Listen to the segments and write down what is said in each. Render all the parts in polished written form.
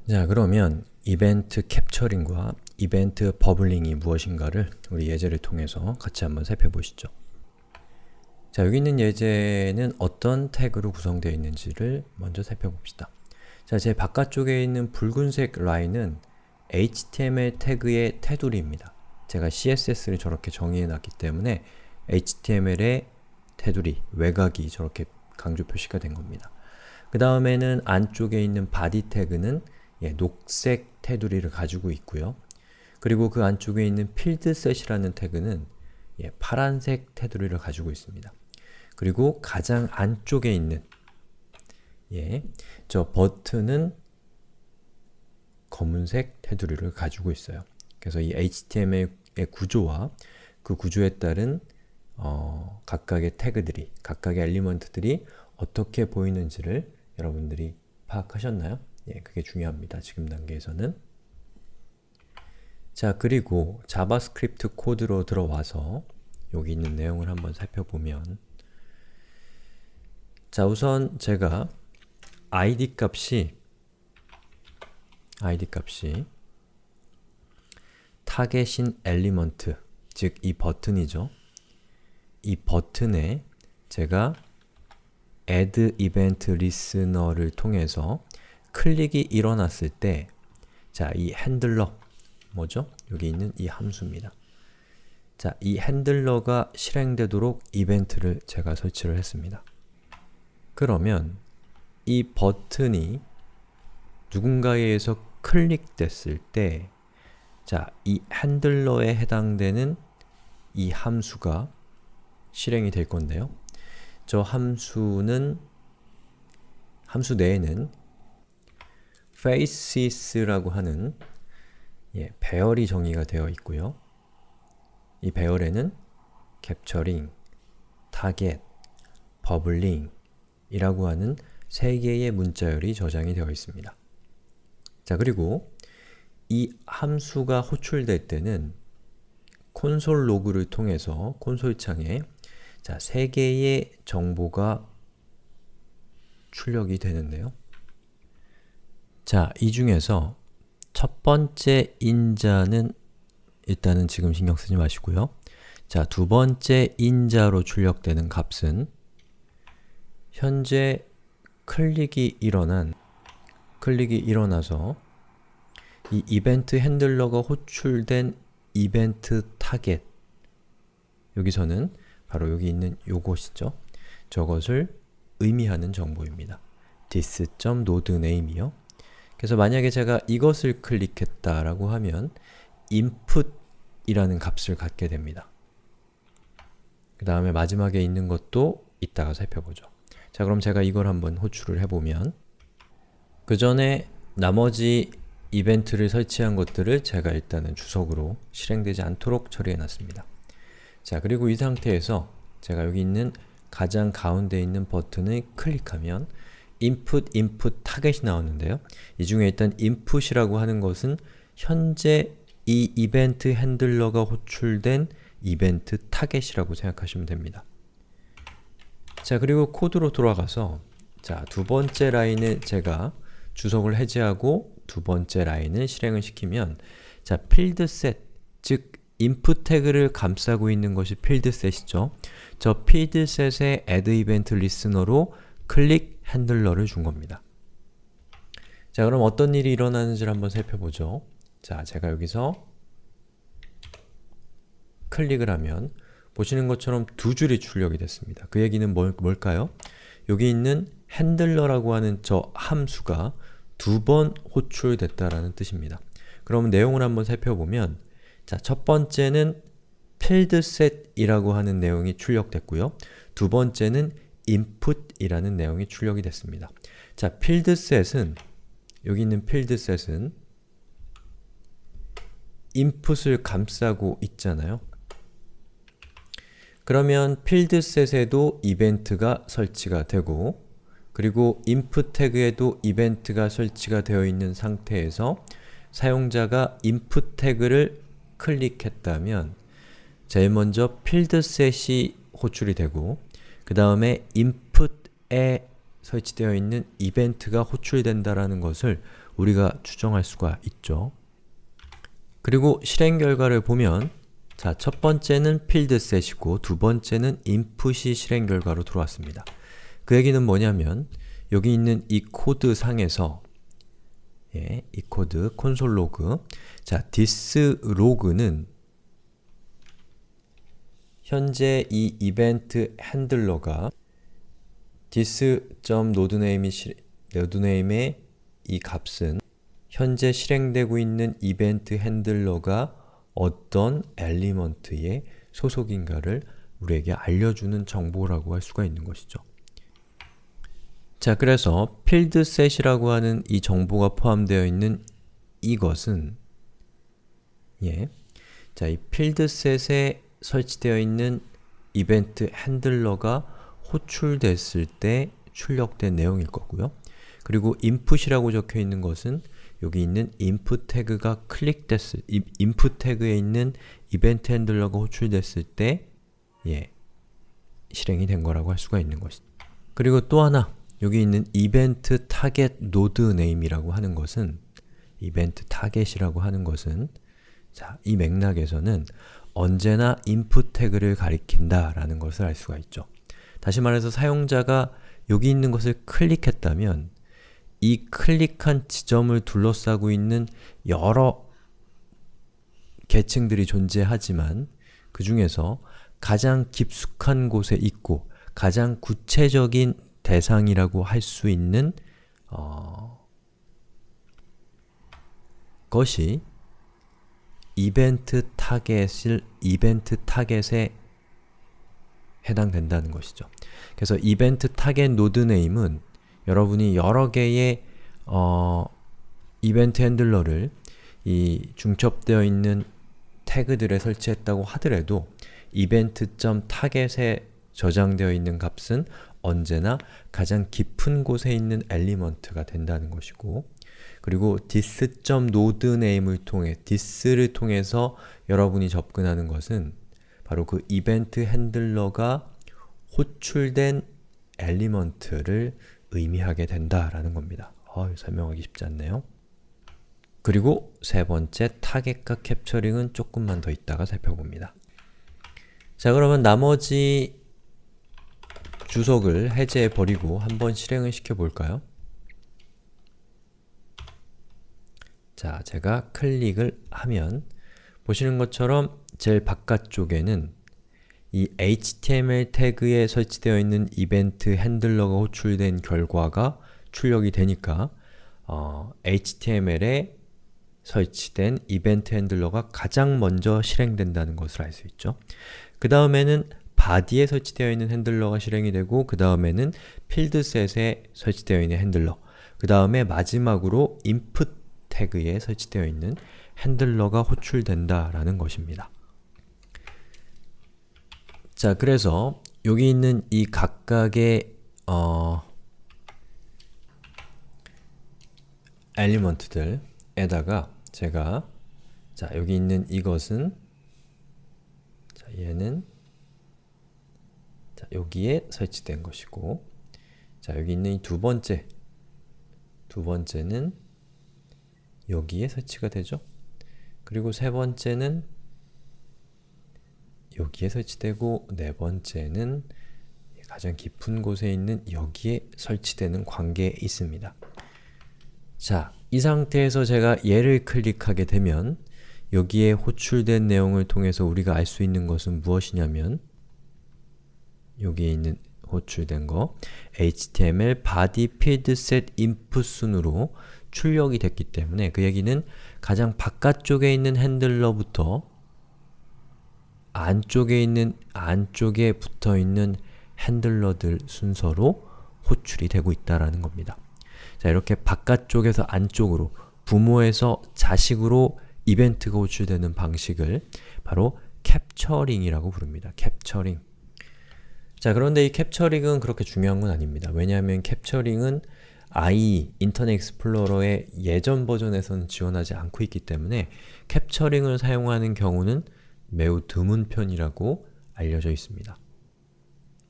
자, 그러면 이벤트 캡처링과 이벤트 버블링이 무엇인가를 우리 예제를 통해서 같이 한번 살펴보시죠. 자, 여기 있는 예제는 어떤 태그로 구성되어 있는지를 먼저 살펴봅시다. 자, 제 바깥쪽에 있는 붉은색 라인은 HTML 태그의 테두리입니다. 제가 CSS를 저렇게 정의해 놨기 때문에 HTML의 테두리, 외곽이 저렇게 강조 표시가 된 겁니다. 그 다음에는 안쪽에 있는 바디 태그는 녹색 테두리를 가지고 있고요. 그리고 그 안쪽에 있는 필드셋이라는 태그는 파란색 테두리를 가지고 있습니다. 그리고 가장 안쪽에 있는 저 버튼은 검은색 테두리를 가지고 있어요. 그래서 이 HTML의 구조와 그 구조에 따른 각각의 태그들이, 각각의 엘리먼트들이 어떻게 보이는지를 여러분들이 파악하셨나요? 그게 중요합니다. 지금 단계에서는. 자, 그리고 자바스크립트 코드로 들어와서 여기 있는 내용을 한번 살펴보면, 자, 우선 제가 id 값이 타겟인 엘리먼트, 즉 이 버튼이죠. 이 버튼에 제가 add event listener를 통해서 클릭이 일어났을 때, 자, 이 핸들러, 뭐죠? 여기 있는 이 함수입니다. 자, 이 핸들러가 실행되도록 이벤트를 제가 설치를 했습니다. 그러면 이 버튼이 누군가에 의해서 클릭됐을 때, 자, 이 핸들러에 해당되는 이 함수가 실행이 될 건데요. 저 함수 내에는 faces라고 하는 배열이 정의가 되어 있고요. 이 배열에는 capturing, target, bubbling 이라고 하는 3개의 문자열이 저장이 되어 있습니다. 자, 그리고 이 함수가 호출될 때는 콘솔 로그를 통해서 콘솔 창에 3개의 정보가 출력이 되는데요. 자, 이 중에서 첫 번째 인자는 일단은 지금 신경 쓰지 마시고요. 자, 두 번째 인자로 출력되는 값은 현재 클릭이 일어나서 이 이벤트 핸들러가 호출된 이벤트 타겟, 여기서는 바로 여기 있는 요것이죠. 저것을 의미하는 정보입니다. this.nodeName이요. 그래서 만약에 제가 이것을 클릭했다라고 하면 input이라는 값을 갖게 됩니다. 그 다음에 마지막에 있는 것도 이따가 살펴보죠. 자, 그럼 제가 이걸 한번 호출을 해보면, 그 전에 나머지 이벤트를 설치한 것들을 제가 일단은 주석으로 실행되지 않도록 처리해놨습니다. 자, 그리고 이 상태에서 제가 여기 있는 가장 가운데 있는 버튼을 클릭하면 input, 타겟이 나오는데요. 이 중에 일단 input이라고 하는 것은 현재 이 이벤트 핸들러가 호출된 이벤트 타겟이라고 생각하시면 됩니다. 자, 그리고 코드로 돌아가서, 자, 두 번째 라인을 제가 주석을 해제하고 두 번째 라인을 실행을 시키면, 자, 필드셋, 즉 input 태그를 감싸고 있는 것이 필드셋이죠. 저 필드셋의 add event listener로 클릭 핸들러를 준 겁니다. 자, 그럼 어떤 일이 일어나는지를 한번 살펴보죠. 자, 제가 여기서 클릭을 하면 보시는 것처럼 두 줄이 출력이 됐습니다. 그 얘기는 뭘까요? 여기 있는 핸들러라고 하는 저 함수가 두 번 호출됐다라는 뜻입니다. 그럼 내용을 한번 살펴보면, 자, 첫 번째는 필드셋이라고 하는 내용이 출력됐고요. 두 번째는 input이라는 내용이 출력이 됐습니다. 자, 필드셋은, 여기 있는 필드셋은 input을 감싸고 있잖아요. 그러면 필드셋에도 이벤트가 설치가 되고, 그리고 input 태그에도 이벤트가 설치가 되어 있는 상태에서 사용자가 input 태그를 클릭했다면 제일 먼저 필드셋이 호출이 되고, 그 다음에 input에 설치되어 있는 이벤트가 호출된다라는 것을 우리가 추정할 수가 있죠. 그리고 실행 결과를 보면 자, 첫 번째는 필드셋이고 두 번째는 input이 실행 결과로 들어왔습니다. 그 얘기는 뭐냐면 여기 있는 이 코드 상에서 이 코드 콘솔 로그 자, this log는 현재 이 이벤트 핸들러가 this.nodename의 이 값은 현재 실행되고 있는 이벤트 핸들러가 어떤 엘리먼트의 소속인가를 우리에게 알려주는 정보라고 할 수가 있는 것이죠. 자, 그래서 필드셋이라고 하는 이 정보가 포함되어 있는 이것은 자, 이 필드셋에 설치되어 있는 이벤트 핸들러가 호출됐을 때 출력된 내용일 거고요. 그리고 input이라고 적혀 있는 것은 여기 있는 input 태그가 input 태그에 있는 이벤트 핸들러가 호출됐을 때 실행이 된 거라고 할 수가 있는 것이죠. 그리고 또 하나 여기 있는 이벤트 타겟 노드 네임이라고 하는 것은 이벤트 타겟이라고 하는 것은 자, 이 맥락에서는 언제나 input 태그를 가리킨다 라는 것을 알 수가 있죠. 다시 말해서 사용자가 여기 있는 것을 클릭했다면 이 클릭한 지점을 둘러싸고 있는 여러 계층들이 존재하지만 그 중에서 가장 깊숙한 곳에 있고 가장 구체적인 대상이라고 할 수 있는 것이 이벤트 타겟에 해당된다는 것이죠. 그래서 이벤트 타겟 노드 네임은 여러분이 여러 개의 이벤트 핸들러를 이 중첩되어 있는 태그들에 설치했다고 하더라도 이벤트.타겟에 저장되어 있는 값은 언제나 가장 깊은 곳에 있는 엘리먼트가 된다는 것이고 그리고 this.nodename을 통해 this를 통해서 여러분이 접근하는 것은 바로 그 이벤트 핸들러가 호출된 엘리먼트를 의미하게 된다라는 겁니다. 설명하기 쉽지 않네요. 그리고 세 번째, 타겟과 캡처링은 조금만 더 있다가 살펴봅니다. 자, 그러면 나머지 주석을 해제해버리고 한번 실행을 시켜볼까요? 자, 제가 클릭을 하면 보시는 것처럼 제일 바깥쪽에는 이 HTML 태그에 설치되어 있는 이벤트 핸들러가 호출된 결과가 출력이 되니까 HTML에 설치된 이벤트 핸들러가 가장 먼저 실행된다는 것을 알 수 있죠. 그 다음에는 body에 설치되어 있는 핸들러가 실행이 되고 그 다음에는 필드셋에 설치되어 있는 핸들러 그 다음에 마지막으로 input 태그에 설치되어 있는 핸들러가 호출된다 라는 것입니다. 자, 그래서 여기 있는 이 각각의 엘리먼트들에다가 제가 자, 여기 있는 이것은 자, 얘는 자, 여기에 설치된 것이고 자, 여기 있는 이 두 번째는 여기에 설치가 되죠. 그리고 세 번째는 여기에 설치되고 네 번째는 가장 깊은 곳에 있는 여기에 설치되는 관계에 있습니다. 자, 이 상태에서 제가 얘를 클릭하게 되면 여기에 호출된 내용을 통해서 우리가 알 수 있는 것은 무엇이냐면 여기에 있는 호출된 거 HTML body field set input 순으로 출력이 됐기 때문에 그 얘기는 가장 바깥쪽에 있는 핸들러부터 안쪽에 붙어 있는 핸들러들 순서로 호출이 되고 있다라는 겁니다. 자, 이렇게 바깥쪽에서 안쪽으로 부모에서 자식으로 이벤트가 호출되는 방식을 바로 캡처링이라고 부릅니다. 캡처링. 자, 그런데 이 캡처링은 그렇게 중요한 건 아닙니다. 왜냐하면 캡처링은 IE, 인터넷 익스플로러의 예전 버전에서는 지원하지 않고 있기 때문에 캡처링을 사용하는 경우는 매우 드문 편이라고 알려져 있습니다.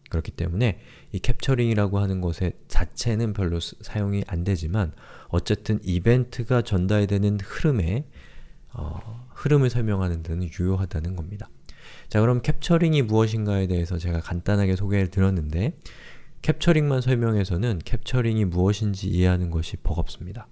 그렇기 때문에 이 캡처링이라고 하는 것의 자체는 별로 사용이 안 되지만 어쨌든 이벤트가 전달되는 흐름을 설명하는 데는 유효하다는 겁니다. 자, 그럼 캡처링이 무엇인가에 대해서 제가 간단하게 소개를 드렸는데 캡처링만 설명해서는 캡처링이 무엇인지 이해하는 것이 버겁습니다.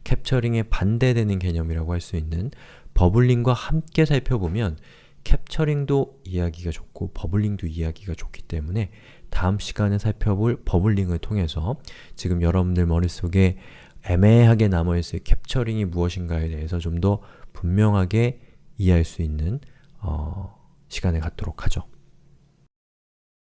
캡처링에 반대되는 개념이라고 할 수 있는 버블링과 함께 살펴보면 캡처링도 이해하기가 좋고 버블링도 이해하기가 좋기 때문에 다음 시간에 살펴볼 버블링을 통해서 지금 여러분들 머릿속에 애매하게 남아있을 캡처링이 무엇인가에 대해서 좀 더 분명하게 이해할 수 있는 시간을 갖도록 하죠.